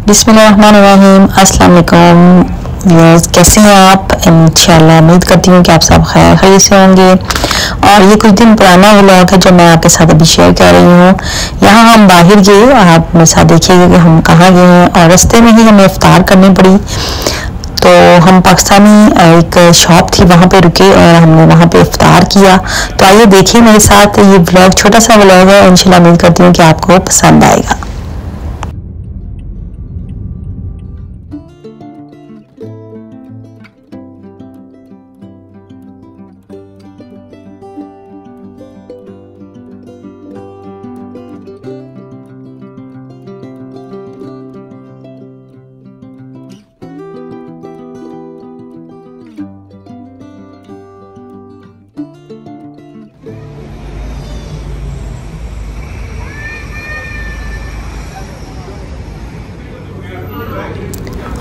बिस्मिल्लाहिर्रहमानिर्रहीम। अस्सलाम वालेकुम व्यूअर्स, कैसे हैं आप? इंशाल्लाह उम्मीद करती हूँ कि आप सब खैर खैरियत से होंगे। और ये कुछ दिन पुराना व्लॉग है जो मैं आपके साथ अभी शेयर कर रही हूँ। यहाँ हम बाहर गए, आप मेरे साथ देखिएगा कि हम कहाँ गए हैं, और रास्ते में ही हमें इफ्तार करनी पड़ी। तो हम पाकिस्तानी एक शॉप थी, वहाँ पे रुके और हमने वहाँ पे इफ्तार किया। तो आइए देखिए मेरे साथ, ये व्लॉग छोटा सा व्लॉग है, इंशाल्लाह उम्मीद करती हूँ कि आपको पसंद आएगा।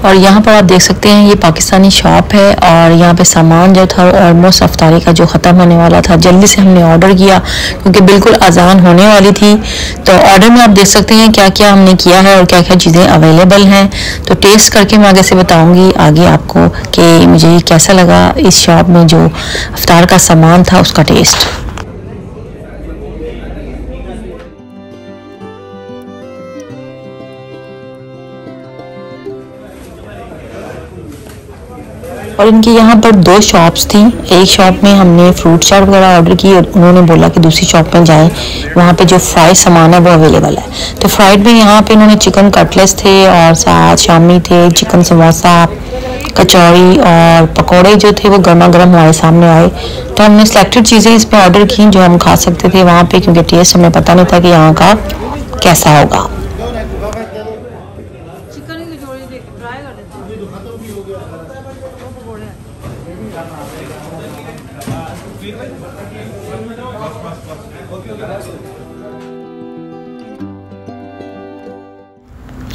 और यहाँ पर आप देख सकते हैं ये पाकिस्तानी शॉप है, और यहाँ पे सामान जो था ऑलमोस्ट अफ्तारी का जो ख़त्म होने वाला था, जल्दी से हमने ऑर्डर किया क्योंकि बिल्कुल अजान होने वाली थी। तो ऑर्डर में आप देख सकते हैं क्या क्या हमने किया है और क्या क्या चीज़ें अवेलेबल हैं। तो टेस्ट करके मैं आगे से बताऊँगी आगे आपको कि मुझे कैसा लगा इस शॉप में जो अफ्तार का सामान था उसका टेस्ट। और इनकी यहाँ पर दो शॉप्स थी। एक शॉप में हमने फ्रूट चाट वगैरह ऑर्डर की और उन्होंने बोला कि दूसरी शॉप में जाएं, वहाँ पे जो फ्राई सामान है वो अवेलेबल है। तो फ्राइड में यहाँ पे इन्होंने चिकन कटलेट्स थे और साथ शामी थे चिकन समोसा, कचौड़ी और पकोड़े जो थे वो गर्मा गर्म हमारे सामने आए। तो हमने सिलेक्टेड चीज़ें इसमें ऑर्डर की जो हम खा सकते थे वहाँ पे, क्योंकि टेस्ट हमें पता नहीं था कि यहाँ का कैसा होगा।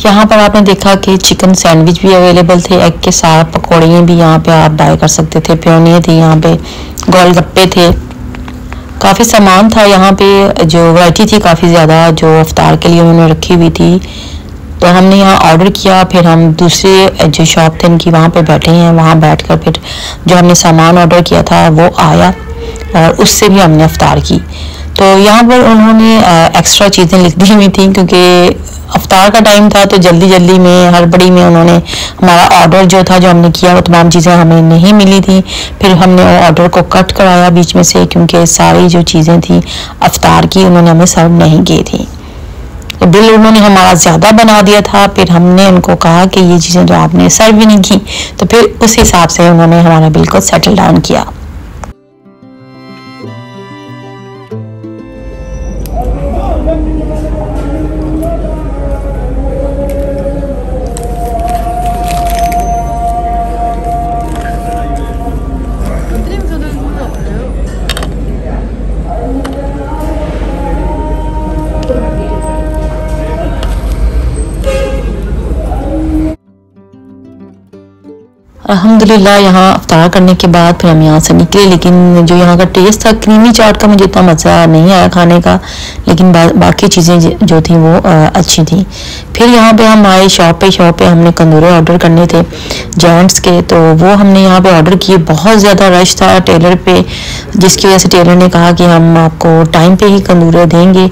यहाँ पर आपने देखा कि चिकन सैंडविच भी अवेलेबल थे एग के साथ, पकौड़ियाँ भी यहाँ पे आप बाय कर सकते थे, प्योनियाँ थी यहाँ पे, गोलगप्पे थे, काफ़ी सामान था यहाँ पे। जो वैरायटी थी काफ़ी ज़्यादा जो अफ्तार के लिए उन्होंने रखी हुई थी। तो हमने यहाँ ऑर्डर किया, फिर हम दूसरे जो शॉप थे इनकी वहाँ पे बैठे हैं, वहाँ बैठकर फिर जो हमने सामान ऑर्डर किया था वो आया और उससे भी हमने अफ्तार की। तो यहाँ पर उन्होंने एक्स्ट्रा चीज़ें लिख दी हुई थी क्योंकि अफ्तार का टाइम था, तो जल्दी जल्दी में हड़बड़ी में उन्होंने हमारा ऑर्डर जो था जो हमने किया वो तमाम चीज़ें हमें नहीं मिली थी। फिर हमने ऑर्डर को कट कराया बीच में से क्योंकि सारी जो चीज़ें थी अफ्तार की उन्होंने हमें सर्व नहीं की थी। तो बिल उन्होंने हमारा ज़्यादा बना दिया था। फिर हमने उनको कहा कि ये चीज़ें जो आपने सर्व भी नहीं की, तो फिर उस हिसाब से उन्होंने हमारा बिल को सेटल डाउन किया। अल्हम्दुलिल्लाह यहाँ अफ्तार करने के बाद फिर हम यहाँ से निकले, लेकिन जो यहाँ का टेस्ट था क्रीमी चाट का मुझे इतना मज़ा नहीं आया खाने का, लेकिन बाकी चीज़ें जो थी वो अच्छी थी। फिर यहाँ पे हम आए शॉप पे हमने कंदूरे ऑर्डर करने थे जेंट्स के, तो वो हमने यहाँ पे ऑर्डर किए। बहुत ज़्यादा रश था टेलर पे, जिसकी वजह से टेलर ने कहा कि हम आपको टाइम पे ही कंदूरे देंगे।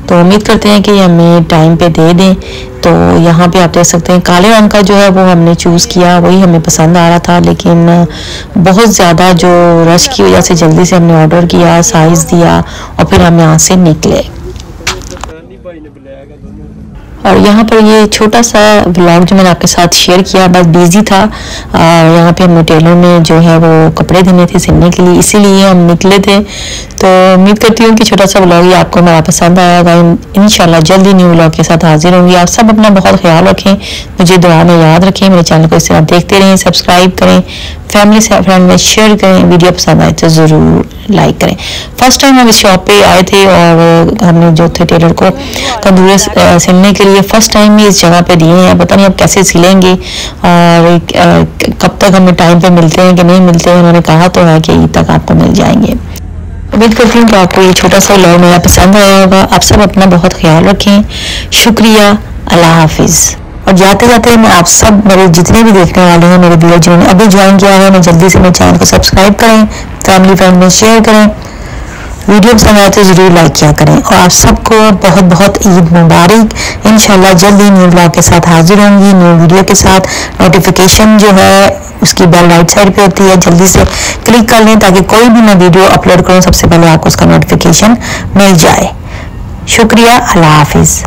तो उम्मीद करते हैं कि हमें टाइम पे दे दें। तो यहाँ पे आप देख सकते हैं काले रंग का जो है वो हमने चूज़ किया, वही हमें पसंद आ रहा था, लेकिन बहुत ज़्यादा जो रश की वजह से जल्दी से हमने ऑर्डर किया, साइज़ दिया और फिर हम यहाँ से निकले। और यहाँ पर ये छोटा सा व्लॉग जो मैंने आपके साथ शेयर किया, बस बिजी था। यहाँ पे हमने टेलर में जो है वो कपड़े देने थे सिलने के लिए, इसीलिए हम निकले थे। तो उम्मीद करती हूँ कि छोटा सा व्लॉग ये आपको मेरा पसंद आएगा। इंशाल्लाह जल्दी न्यू व्लॉग के साथ हाजिर होंगी। आप सब अपना बहुत ख्याल रखें, मुझे दुआ में याद रखें, मेरे चैनल को इस तरह देखते रहें, सब्सक्राइब करें, फैमिली से फ्रेंड में शेयर करें, वीडियो पसंद आए तो ज़रूर लाइक करें। फर्स्ट टाइम हम इस शॉप पे आए थे और हमने जो थे टेलर को तंदूरे सिलने के लिए फर्स्ट टाइम ही इस जगह पे दिए हैं। पता नहीं अब कैसे सिलेंगे और कब तक हमें टाइम पे मिलते हैं कि नहीं मिलते हैं। उन्होंने कहा तो है कि ईद तक आपको मिल जाएंगे। उम्मीद करती हूँ कि आपको ये छोटा सा व्लॉग मेरा पसंद आया होगा। आप सब अपना बहुत ख्याल रखें। शुक्रिया। अल्लाह हाफिज़। और जाते जाते मैं आप सब मेरे जितने भी देखने वाले हैं, मेरे व्यूअर जिन्होंने अभी ज्वाइन किया है, मैं जल्दी से मेरे चैनल को सब्सक्राइब करें, फैमिली फ्रेंड में शेयर करें, वीडियो पसंद आए तो ज़रूर लाइक किया करें। और आप सबको बहुत बहुत ईद मुबारक। इंशाल्लाह जल्दी न्यू ब्लॉग के साथ हाजिर होंगी, न्यू वीडियो के साथ। नोटिफिकेशन जो है उसकी बेल राइट साइड पे होती है, जल्दी से क्लिक कर लें ताकि कोई भी मैं वीडियो अपलोड करूँ सबसे पहले आपको उसका नोटिफिकेशन मिल जाए। शुक्रिया, अल्लाह हाफिज़।